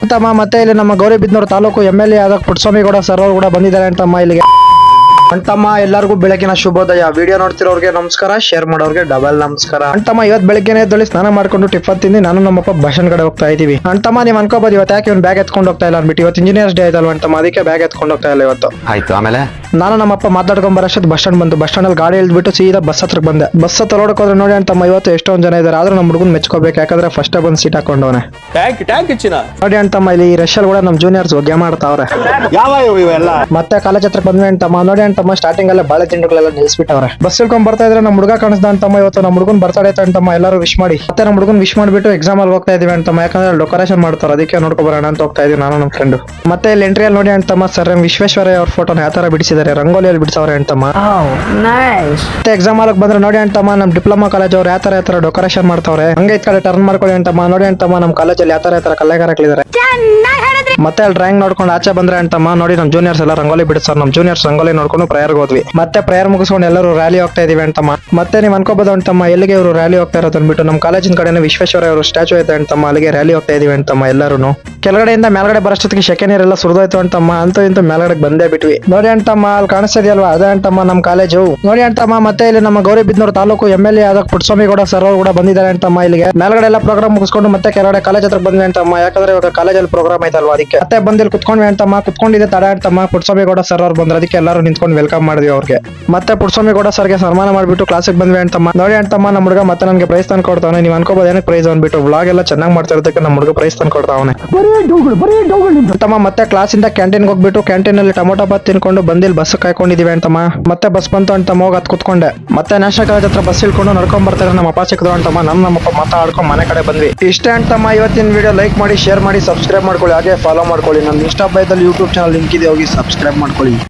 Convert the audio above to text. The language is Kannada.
ಅಂತಮ್ಮ ಮತ್ತೆ ಇಲ್ಲಿ ನಮ್ಮ ಗೌರಿಬಿದನೂರು ತಾಲೂಕು MLA ಆದ ಪುಟ್ಟಸ್ವಾಮಿಗೌಡ ಸರ್ ಅವರು ಕೂಡ ಬಂದಿದ್ದಾರೆ ಅಂತಮ್ಮ ಇಲ್ಲಿಗೆ. ಅಂತಮ್ಮ ಎಲ್ಲರಿಗೂ ಬೆಳಗಿನ ಶುಭೋದಯ. ವಿಡಿಯೋ ನೋಡ್ತಿರೋರ್ಗೆ ನಮಸ್ಕಾರ, ಶೇರ್ ಮಾಡೋರ್ಗೆ ಡಬಲ್ ನಮಸ್ಕಾರ. ಅಂತಮ್ಮ ಇವತ್ತು ಬೆಳಗ್ಗೆನೆ ಎದ್ದೇಳಿ ಸ್ನಾನ ಮಾಡ್ಕೊಂಡು ಟಿಫನ್ ತಿಂದು ನಾನು ನಮ್ಮಪ್ಪ ಬಸ್ ಸ್ಟ್ಯಾಂಡ್ ಕಡೆ ಹೋಗ್ತಾ ಇದೀವಿ. ಅಂತಮ್ಮ ನೀವ್ ಅನ್ಕೋಬಹುದು ಇವತ್ತು ಯಾಕೆ ಇವ್ನು ಬ್ಯಾಗ್ ಎತ್ಕೊಂಡು ಹೋಗ್ತಾ ಇಲ್ಲ ಅನ್ಬಿಟ್ಟು, ಇವತ್ತು ಇಂಜಿನಿಯರ್ಸ್ ಡೇ ಆಯ್ತಲ್ವ ಅಂತಮ್ಮ, ಅದಕ್ಕೆ ಬ್ಯಾಗ್ ಎತ್ಕೊಂಡು ಹೋಗ್ತಾ ಇಲ್ಲ ಇವತ್ತು. ಆಯ್ತು. ಆಮೇಲೆ ನಾನು ನಮ್ಮಪ್ಪ ಮಾತಾಡ್ಕೊಂಡ್ ಬರೋಷ್ಟು ಬಸ್ ಸ್ಟ್ಯಾಂಡ್ ಬಂದು ಬಸ್ ಸ್ಟ್ಯಾಂಡ್ ಅಲ್ಲಿ ಗಾಡಿ ಇಳ್ದ್ಬಿಟ್ಟು ಸೀದಾ ಬಸ್ ಹತ್ರಕ್ಕೆ ಬಂದೆ. ಬಸ್ ಹತ್ರ ನೋಡಕ್ ಹೋದ್ರೆ ನೋಡಿ ಅಂತಮ್ಮ ಇವತ್ತು ಎಷ್ಟೊಂದು ಜನ ಇದಾರೆ. ಆದ್ರೂ ನಮ್ಮ ಹುಡುಗನ್ ಮೆಚ್ಕೋಬೇಕು, ಯಾಕಂದ್ರೆ ಫಸ್ಟ್ ಬಂದು ಸೀಟ್ ಹಾಕೊಂಡವನೆ. ನೋಡಿ ಅಂತಮ್ಮ ಇಲ್ಲಿ ರಶ್ ಅಲ್ಲಿ ಕೂಡ ನಮ್ ಜೂನಿಯರ್ಸ್ ಗೇಮ್ ಆಡ್ತಾವ್ರೆ. ಮತ್ತೆ ಕಾಲೇಜ್ ಹತ್ರ ಬಂದ್ವಿ ಅಂತಮ್ಮ. ನೋಡಿ ಅಂತಮ್ಮ ಸ್ಟಾರ್ಟಿಂಗ್ ಅಲ್ಲೇ ಬಾಳೆ ತಿಂಡಿಗಳೆಲ್ಲ ನಿಲ್ಸ್ಬಿಟ್ಟವ್ರೆ. ಬಸ್ ಇಳ್ಕೊಂಡ್ ಬರ್ತಾ ಇದ್ರೆ ನಮ್ಮ ಹುಡುಗ ಕಾಣಿಸ್ದ ಅಂತಮ್ಮ. ಇವತ್ತು ನಮ್ಮ ಹುಡುಗನ್ ಬರ್ತಡೇ ಅಂತಮ್ಮ, ಎಲ್ಲರೂ ವಿಶ್ ಮಾಡಿ. ಮತ್ತೆ ನಮ್ಮ ಹುಡುಗನ್ ವಿಶ್ ಮಾಡ್ಬಿಟ್ಟು ಎಕ್ಸಾಮ್ ಅಲ್ಲಿ ಹೋಗ್ತಾ ಇದೀವಿ ಅಂತಮ್ಮ, ಯಾಕಂದ್ರೆ ಡೆಕೋರೇಷನ್ ಮಾಡ್ತಾರೆ, ಅದಕ್ಕೆ ನೋಡ್ಕೊ ಬರೋಣ ಅಂತ ಹೋಗ್ತಾ ಇದೀವಿ ನಾನು ನಮ್ಮ ಫ್ರೆಂಡ್. ಮತ್ತೆ ಇಲ್ಲಿ ಎಂಟ್ರಿಯಲ್ಲಿ ನೋಡಿ ಅಂತಮ್ಮ ಸರ್ ವಿಶ್ವೇಶ್ವರಯ್ಯ ಅವ್ರ ಫೋಟೋನ ಯಾವ ತರ ಬಿಡಿಸಿದ್ದಾರೆ, ರಂಗೋಲಿಯಲ್ಲಿ ಬಿಡಿಸವ್ರೆ ಅಂತಮ್ಮ. ಮತ್ತೆ ಎಕ್ಸಾಮ್ ಆಲಕ್ ಬಂದ್ರೆ ನೋಡಿ ಅಂತಮ್ಮ ನಮ್ ಡಿಪ್ಲೊಮಾ ಕಾಲೇಜ್ ಅವ್ರು ಯಾವ ತರ ಡೆಕೋರೇಷನ್ ಮಾಡ್ತಾವ್ರೆ. ಹಂಗೆ ಈ ಕಡೆ ಟರ್ನ್ ಮಾಡ್ಕೊಳ್ಳಿ ಅಂತಮ್ಮ. ನೋಡಿ ಅಂತಮ್ಮ ನಮ್ ಕಾಲೇಜಲ್ಲಿ ಯಾವ ತರ ಕಲೆಗಾರ ಹಾಕ್ಲಿದ್ದಾರೆ. ಮತ್ತೆ ಅಲ್ಲಿ ಡ್ರಾಯಿಂಗ್ ನೋಡ್ಕೊಂಡು ಆಚೆ ಬಂದ್ರೆ ಅಂತಮ್ಮ ನೋಡಿ ನಮ್ ಜೂನಿಯರ್ಸ್ ಎಲ್ಲ ರಂಗೋಲಿ ಬಿಡಿಸ್ತಾರೆ. ನಮ್ ಜೂನಿಯರ್ಸ್ ರಂಗೋಲಿ ನೋಡ್ಕೊಂಡು ಪ್ರೇಯರ್ ಹೋದ್ವಿ. ಮತ್ತೆ ಪ್ರೇಯರ್ ಮುಗಿಸ್ಕೊಂಡು ಎಲ್ಲರೂ ರ್ಯಾಲಿ ಹೋಗ್ತಾ ಇದೀವಿ ಅಂತಮ್ಮ. ಮತ್ತೆ ನೀವ್ ಅನ್ಕೋಬಹುದು ಅಂತಮ್ಮ ಎಲ್ಲಿಗೆ ಇವರು ರ್ಯಾಲಿ ಹೋಗ್ತಾ ಇರೋದು ಅಂದ್ಬಿಟ್ಟು, ನಮ್ ಕಾಲೇಜಿನ ಕಡೆ ವಿಶ್ವೇಶ್ವರಯ್ಯ ಅವರು ಸ್ಟ್ಯಾಚು ಐತೆ ಅಂತಮ್ಮ, ಅಲ್ಲಿಗೆ ರ್ಯಾಲಿ ಹೋಗ್ತಾ ಇದೀವಿ ಅಂತಮ್ಮ. ಎಲ್ಲರೂ ಕೆಳಗಡೆಯಿಂದ ಮೇಲ್ಗಡೆ ಬರೋಷ್ಟೊತ್ತಿಗೆ ಸೆಕೆ ನೀರೆಲ್ಲ ಸುರಿದೋಯ್ತು ಅಂತಮ್ಮ. ಅಂತೂ ಇಂತೂ ಮೇಲ್ಗಡೆ ಬಂದೇ ಬಿಟ್ವಿ. ನೋಡಿ ಅಂತಮ್ಮ ಅಲ್ಲಿ ಕಾಣಿಸ್ತಾ ಇದೆಯಲ್ವಾ, ಅದೇ ಅಂತಮ್ಮ ನಮ್ ಕಾಲೇಜು. ನೋಡಿ ಅಂತಮ್ಮ ಮತ್ತೆ ಇಲ್ಲಿ ನಮ್ಮ ಗೌರಿಬಿದನೂರು ತಾಲೂಕು MLA ಆದ ಪುಟ್ಟಸ್ವಾಮಿಗೌಡ ಸರ್ ಅವರು ಕೂಡ ಬಂದಿದ್ದಾರೆ ಅಂತಮ್ಮ ಇಲ್ಲಿಗೆ. ಮೇಲ್ಗಡೆ ಎಲ್ಲ ಪ್ರೋಗ್ರಾಮ್ ಮುಗಿಸ್ಕೊಂಡು ಮತ್ತೆ ಕೆಳಗಡೆ ಕಾಲೇಜ್ ಹತ್ರ ಬಂದ್ವಿ ಅಂತಮ್ಮ, ಯಾಕಂದ್ರೆ ಇವಾಗ ಕಾಲೇಜಲ್ಲಿ ಪ್ರೋಗ್ರಾಮ್ ಐತಲ್ವಾ ಅದಕ್ಕೆ. ಮತ್ತೆ ಬಂದಿಲ್ಲಿ ಕುತ್ಕೊಂಡ್ವಿ ಅಂತಮ್ಮ. ಕುತ್ಕೊಂಡಿದ್ದೆ ತಡ ಅಂತಮ್ಮ, ಪುಟ್ಟಸ್ವಾಮಿಗೌಡ ಸರ್ ಅವ್ರು ಬಂದ್ರೆ ಅದಕ್ಕೆ ಎಲ್ಲರೂ ನಿಂತ್ಕೊಂಡು ವೆಲ್ಕಮ್ ಮಾಡಿದ್ವಿ ಅವ್ರಿಗೆ. ಮತ್ತೆ ಪುಟ್ಟಸ್ವಾಮಿಗೌಡ ಸರ್ಗೆ ಸನ್ಮಾನ ಮಾಡ್ಬಿಟ್ಟು ಕ್ಲಾಸಿಗೆ ಬಂದ್ವಿ ಅಂತಮ್ಮ. ನೋಡಿ ಅಂತಮ್ಮ ನಮ್ಮ ಹುಡುಗ ಮತ್ತೆ ನನಗೆ ಪ್ರೈಸ್ ತಂದು ಕೊಡ್ತಾನೆ. ನೀವು ಅನ್ಕೋಬಹುದು ಏನಕ್ಕೆ ಪ್ರೈಸ್ ಅಂದ್ಬಿಟ್ಟು, ವ್ಲಾಗ್ ಎಲ್ಲ ಚೆನ್ನಾಗಿ ಮಾಡ್ತಾ ಇರೋದಕ್ಕೆ ನಮ್ಮ ಹುಡುಗ ಪ್ರೈಸ್ ತಂದು ಕೊಡ್ತಾವನೆ ಅಂತಮ್ಮ. ಮತ್ತೆ ಕ್ಲಾಸಿಂದ ಕ್ಯಾಂಟೀನ್ ಹೋಗ್ಬಿಟ್ಟು ಕ್ಯಾಂಟೀನ್ ಅಲ್ಲಿ ಟೊಮೊಟೊ ಬಾತ್ ತಿನ್ಕೊಂಡು ಬಂದಿಲ್ಲಿ ಬಸ್ ಕಾಯ್ಕೊಂಡಿದೀವಿ ಅಂತಮ್ಮ. ಮತ್ತೆ ಬಸ್ ಬಂತು ಅಂತಮ್ಮ, ಹೋಗಿ ಕುತ್ಕೊಂಡೆ. ಮತ್ತೆ ನ್ಯಾಷನಲ್ ಕಾಲೇಜ್ ಹತ್ರ ಬಸ್ ಇಳ್ಕೊಂಡು ನಡ್ಕೊಂಡ್ ಬರ್ತಾರೆ ನಮ್ಮ ಅಪ್ಪ ಸಿಕ್ಕದು ಅಂತಮ್ಮ. ನಮ್ಮಪ್ಪ ಮಾತಾಡ್ಕೊಂಡು ಮನೆ ಕಡೆ ಬಂದ್ವಿ. ಇಷ್ಟೇ ಅಂತಮ್ಮ ಇವತ್ತಿನ ವಿಡಿಯೋ. ಲೈಕ್ ಮಾಡಿ, ಶೇರ್ ಮಾಡಿ, ಸಬ್ಸ್ಕ್ರೈಬ್ ಮಾಡ್ಕೊಳ್ಳಿ, ಹಾಗೆ ಫಾಲೋ ಮಾಡ್ಕೊಳ್ಳಿ. ನನ್ನ ಇನ್ಸ್ಟಾ ಬೈದಲ್ಲಿ ಯೂಟ್ಯೂಬ್ ಚಾನಲ್ ಲಿಂಕ್ ಇದೆ, ಹೋಗಿ ಸಬ್ಸ್ಕ್ರೈಬ್ ಮಾಡ್ಕೊಳ್ಳಿ.